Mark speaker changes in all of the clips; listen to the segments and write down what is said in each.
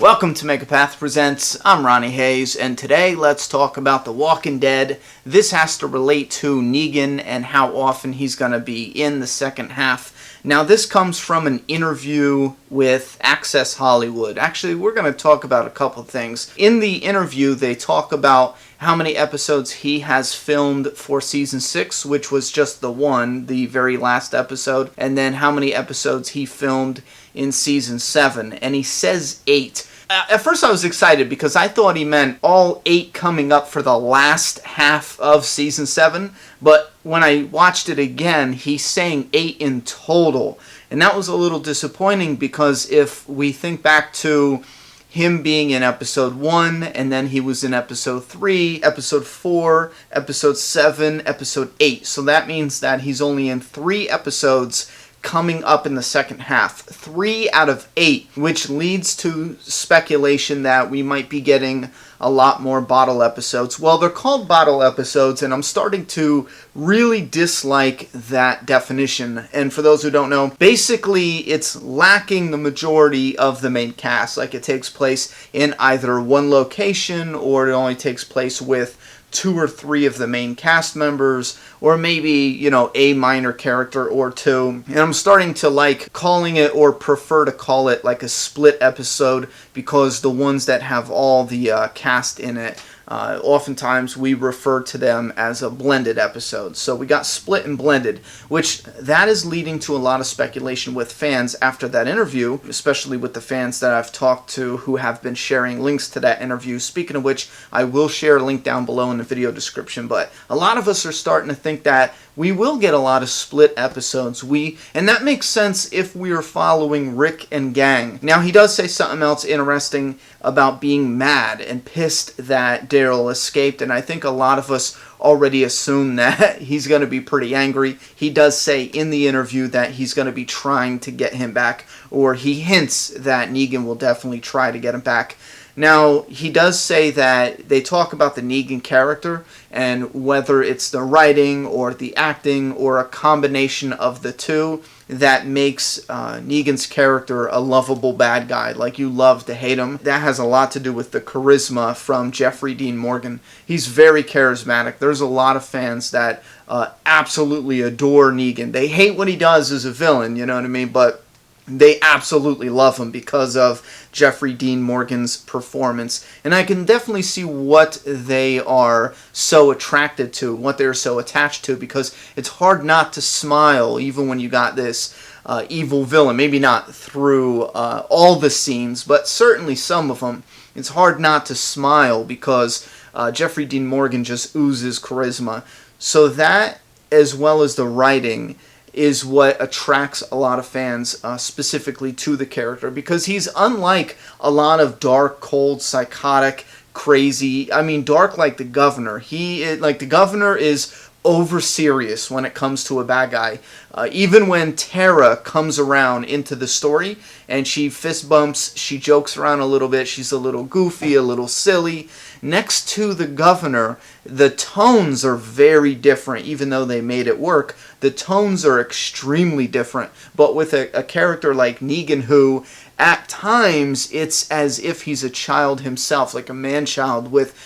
Speaker 1: Welcome to Megapath Presents. I'm Ronnie Hayes, and today let's talk about The Walking Dead. This has to relate to Negan and how often he's going to be in the second half. Now, this comes from an interview with Access Hollywood. Actually, we're going to talk about a couple things. In the interview, they talk about how many episodes he has filmed for Season 6, which was just the very last episode, and then how many episodes he filmed in Season 7, and he says 8. At first I was excited because I thought he meant all 8 coming up for the last half of Season 7, but when I watched it again, he's saying 8 in total, and that was a little disappointing because if we think back to him being in Episode 1, and then he was in Episode 3, Episode 4, Episode 7, Episode 8, so that means that he's only in 3 episodes coming up in the second half. 3 out of 8, which leads to speculation that we might be getting a lot more bottle episodes. Well, they're called bottle episodes, and I'm starting to really dislike that definition. And for those who don't know, basically it's lacking the majority of the main cast. Like, it takes place in either one location, or it only takes place with 2 or 3 of the main cast members, or maybe, a minor character or 2. And I'm starting to like calling it, or prefer to call it, like a split episode, because the ones that have all the cast in it, oftentimes we refer to them as a blended episode. So we got split and blended, which that is leading to a lot of speculation with fans after that interview, especially with the fans that I've talked to who have been sharing links to that interview. Speaking of which, I will share a link down below in the video description, but a lot of us are starting to think that we will get a lot of split episodes. And that makes sense if we are following Rick and gang. Now, he does say something else interesting about being mad and pissed that Daryl escaped, and I think a lot of us already assume that he's going to be pretty angry. He does say in the interview that he's going to be trying to get him back, or he hints that Negan will definitely try to get him back. Now, he does say that they talk about the Negan character and whether it's the writing or the acting or a combination of the two that makes Negan's character a lovable bad guy. Like, you love to hate him. That has a lot to do with the charisma from Jeffrey Dean Morgan. He's very charismatic. There's a lot of fans that absolutely adore Negan. They hate what he does as a villain, you know what I mean? But they absolutely love him because of Jeffrey Dean Morgan's performance. And I can definitely see what they are so attracted to, what they're so attached to, because it's hard not to smile even when you got this evil villain. Maybe not through all the scenes, but certainly some of them. It's hard not to smile because Jeffrey Dean Morgan just oozes charisma. So that, as well as the writing, is what attracts a lot of fans specifically to the character, because he's unlike a lot of dark, cold, psychotic, crazy, dark like the Governor. The Governor is over serious when it comes to a bad guy. Even when Tara comes around into the story and she fist bumps, she jokes around a little bit, she's a little goofy, a little silly. Next to the Governor, the tones are very different. Even though they made it work, the tones are extremely different. But with a character like Negan, who at times it's as if he's a child himself, like a man-child with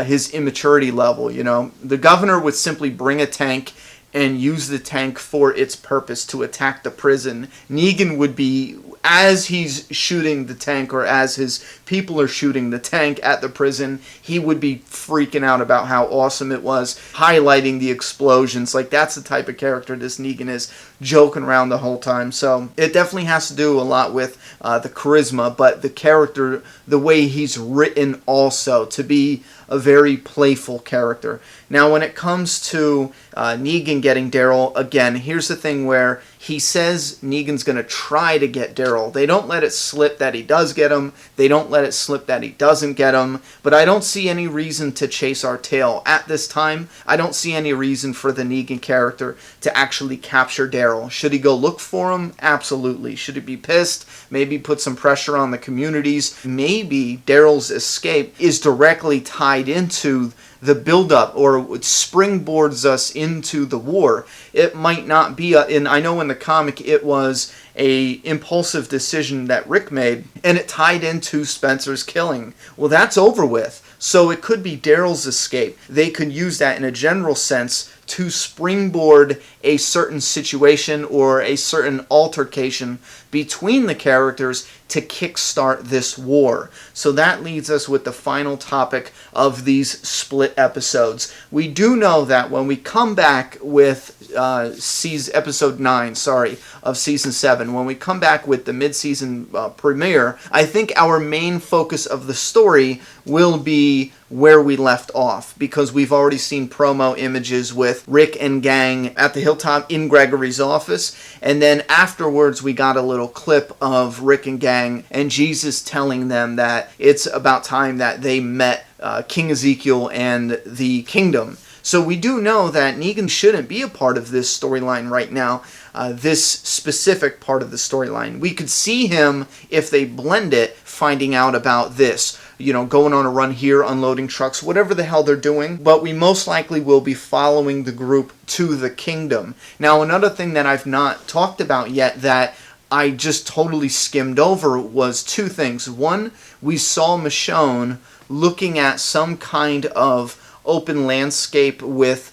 Speaker 1: his immaturity level, The Governor would simply bring a tank and use the tank for its purpose to attack the prison. Negan would be, as he's shooting the tank, or as his people are shooting the tank at the prison, he would be freaking out about how awesome it was, highlighting the explosions. Like, that's the type of character this Negan is, joking around the whole time. So it definitely has to do a lot with the charisma, but the character, the way he's written also, to be a very playful character. Now, when it comes to Negan getting Daryl, again, here's the thing where he says Negan's going to try to get Daryl. They don't let it slip that he does get him. They don't let it slip that he doesn't get him. But I don't see any reason to chase our tail at this time. I don't see any reason for the Negan character to actually capture Daryl. Should he go look for him? Absolutely. Should he be pissed? Maybe put some pressure on the communities. Maybe Daryl's escape is directly tied into the build-up, or it springboards us into the war. It might not be, and I know in the comic it was a impulsive decision that Rick made, and it tied into Spencer's killing. Well, that's over with. So it could be Daryl's escape. They could use that in a general sense to springboard a certain situation or a certain altercation between the characters to kickstart this war. So that leads us with the final topic of these split episodes. We do know that when we come back with episode 9, of season 7, when we come back with the mid-season premiere, I think our main focus of the story will be where we left off, because we've already seen promo images with Rick and gang at the hilltop in Gregory's office, and then afterwards we got a little clip of Rick and gang and Jesus telling them that it's about time that they met King Ezekiel and the kingdom. So we do know that Negan shouldn't be a part of this storyline right now, this specific part of the storyline. We could see him, if they blend it, finding out about this, going on a run here, unloading trucks, whatever the hell they're doing, but we most likely will be following the group to the kingdom. Now, another thing that I've not talked about yet that I just totally skimmed over was two things. One, we saw Michonne looking at some kind of open landscape with,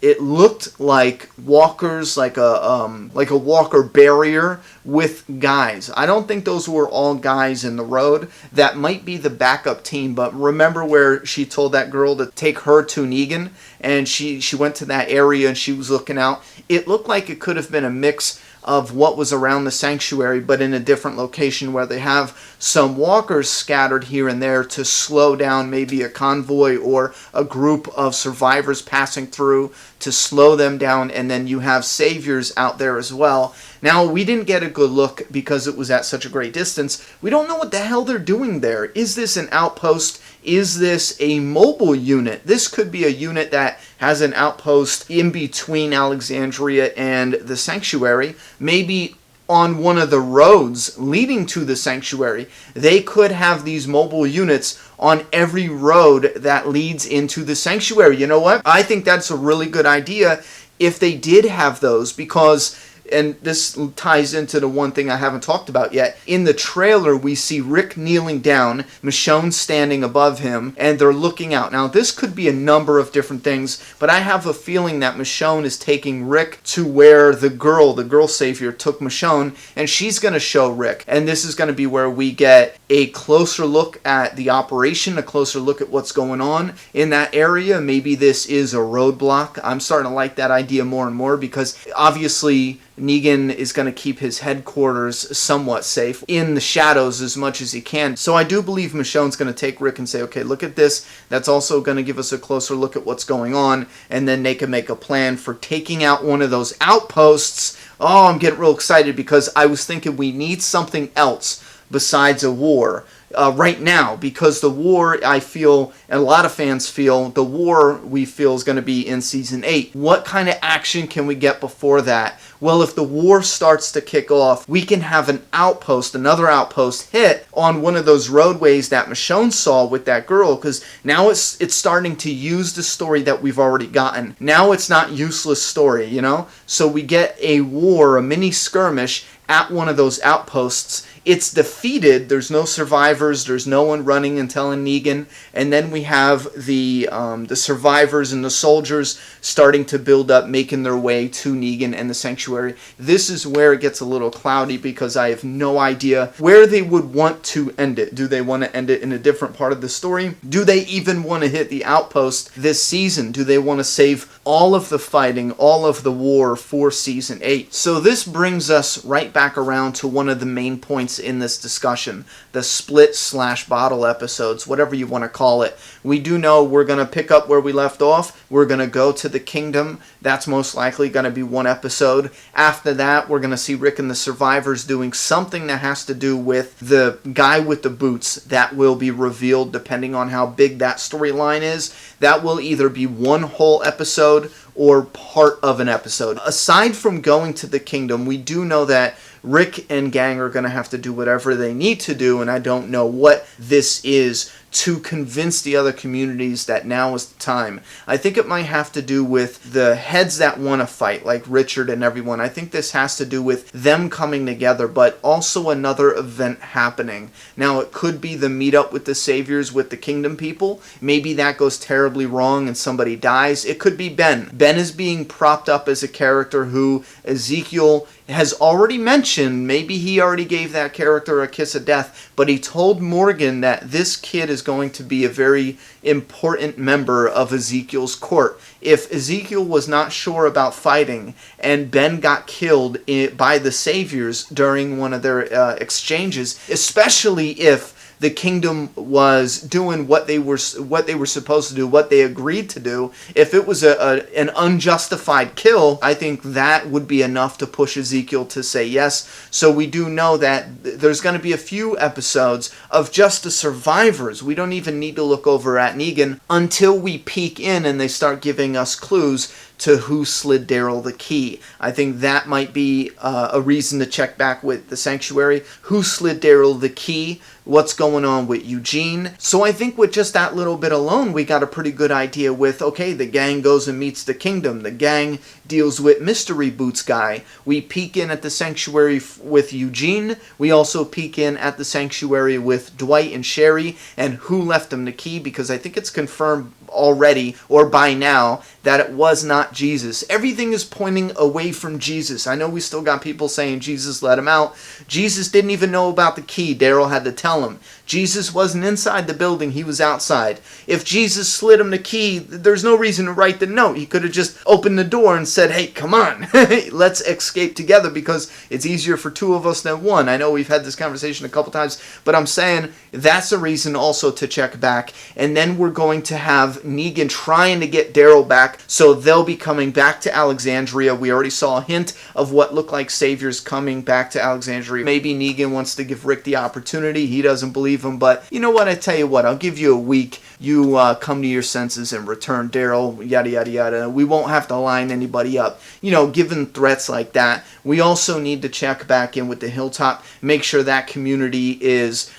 Speaker 1: it looked like walkers, like a walker barrier with guys. I don't think those were all guys in the road. That might be the backup team, but remember where she told that girl to take her to Negan, and she went to that area and she was looking out. It looked like it could have been a mix of what was around the sanctuary, but in a different location where they have some walkers scattered here and there to slow down maybe a convoy or a group of survivors passing through to slow them down, and then you have saviors out there as well. Now, we didn't get a good look because it was at such a great distance. We don't know what the hell they're doing there. Is this an outpost? Is this a mobile unit? This could be a unit that has an outpost in between Alexandria and the sanctuary, maybe on one of the roads leading to the sanctuary. They could have these mobile units on every road that leads into the sanctuary. You know what? I think that's a really good idea if they did have those, because, and this ties into the one thing I haven't talked about yet. In the trailer, we see Rick kneeling down, Michonne standing above him, and they're looking out. Now, this could be a number of different things, but I have a feeling that Michonne is taking Rick to where the girl savior, took Michonne, and she's going to show Rick. And this is going to be where we get a closer look at the operation, a closer look at what's going on in that area. Maybe this is a roadblock. I'm starting to like that idea more and more, because obviously Negan is going to keep his headquarters somewhat safe in the shadows as much as he can. So I do believe Michonne's going to take Rick and say, okay, look at this. That's also going to give us a closer look at what's going on. And then they can make a plan for taking out one of those outposts. Oh, I'm getting real excited, because I was thinking we need something else besides a war. Right now, because the war, I feel, and a lot of fans feel, the war we feel is going to be in season 8. What kind of action can we get before that? Well, if the war starts to kick off, we can have an outpost, another outpost hit on one of those roadways that Michonne saw with that girl, because now it's starting to use the story that we've already gotten. Now it's not useless story, So we get a war, a mini skirmish at one of those outposts. It's defeated. There's no survivors. There's no one running and telling Negan. And then we have the survivors and the soldiers starting to build up, making their way to Negan and the sanctuary. This is where it gets a little cloudy, because I have no idea where they would want to end it. Do they want to end it in a different part of the story? Do they even want to hit the outpost this season? Do they want to save all of the fighting, all of the war for season 8? So this brings us right back around to one of the main points in this discussion, the split/bottle episodes, whatever you want to call it. We do know we're going to pick up where we left off. We're going to go to the kingdom. That's most likely going to be one episode. After that, we're going to see Rick and the survivors doing something that has to do with the guy with the boots. That will be revealed depending on how big that storyline is. That will either be one whole episode or part of an episode. Aside from going to the kingdom, we do know that Rick and gang are going to have to do whatever they need to do, and I don't know what this is to convince the other communities that now is the time. I think it might have to do with the heads that want to fight, like Richard and everyone. I think this has to do with them coming together, but also another event happening. Now, it could be the meetup with the saviors, with the kingdom people. Maybe that goes terribly wrong and somebody dies. It could be Ben. Ben is being propped up as a character who Ezekiel has already mentioned. Maybe he already gave that character a kiss of death, but he told Morgan that this kid is going to be a very important member of Ezekiel's court. If Ezekiel was not sure about fighting and Ben got killed by the saviors during one of their exchanges, especially if the kingdom was doing what they were supposed to do, what they agreed to do. If it was an unjustified kill, I think that would be enough to push Ezekiel to say yes. So we do know that there's going to be a few episodes of just the survivors. We don't even need to look over at Negan until we peek in and they start giving us clues to who slid Daryl the key. I think that might be a reason to check back with the Sanctuary. Who slid Daryl the key? What's going on with Eugene? So I think with just that little bit alone, we got a pretty good idea with, okay, the gang goes and meets the kingdom. The gang deals with Mystery Boots guy. We peek in at the Sanctuary with Eugene. We also peek in at the Sanctuary with Dwight and Sherry and who left them the key, because I think it's confirmed already or by now that it was not Jesus. Everything is pointing away from Jesus. I know we still got people saying Jesus let him out. Jesus didn't even know about the key. Daryl had to tell him. Jesus wasn't inside the building. He was outside. If Jesus slid him the key, there's no reason to write the note. He could have just opened the door and said, hey, come on, let's escape together, because it's easier for two of us than one. I know we've had this conversation a couple times, but I'm saying that's a reason also to check back. And then we're going to have Negan trying to get Daryl back, so they'll be coming back to Alexandria. We already saw a hint of what looked like saviors coming back to Alexandria. Maybe Negan wants to give Rick the opportunity. He doesn't believe him, but you know what? I tell you what, I'll give you a week. You come to your senses and return Daryl, yada, yada, yada. We won't have to line anybody up. You know, given threats like that, we also need to check back in with the Hilltop, make sure that community is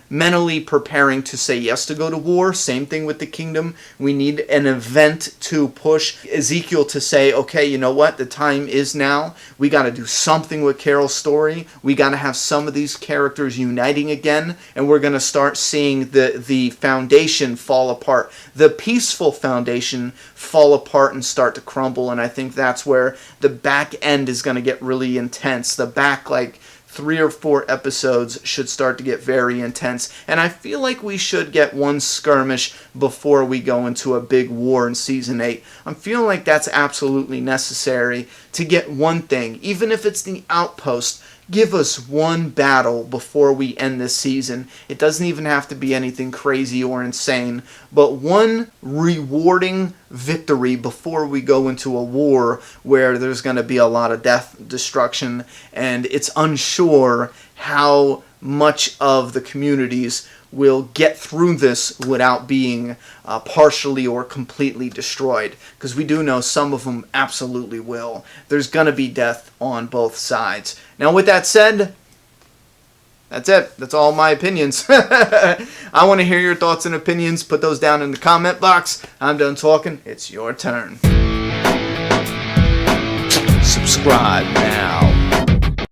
Speaker 1: mentally preparing to say yes to go to war. Same thing with the kingdom. We need an event to push Ezekiel to say, okay, you know what? The time is now. We got to do something with Carol's story. We got to have some of these characters uniting again, and we're going to start seeing the foundation fall apart. The peaceful foundation fall apart and start to crumble, and I think that's where the back end is going to get really intense. The back, 3 or 4 episodes should start to get very intense. And I feel like we should get one skirmish before we go into a big war in Season 8. I'm feeling like that's absolutely necessary to get one thing. Even if it's the outpost, give us one battle before we end this season. It doesn't even have to be anything crazy or insane, but one rewarding victory before we go into a war where there's going to be a lot of death, destruction, and it's unsure how much of the communities will get through this without being partially or completely destroyed, because we do know some of them absolutely will. There's going to be death on both sides. Now, with that said, that's it. That's all my opinions. I want to hear your thoughts and opinions. Put those down in the comment box. I'm done talking. It's your turn. Subscribe now.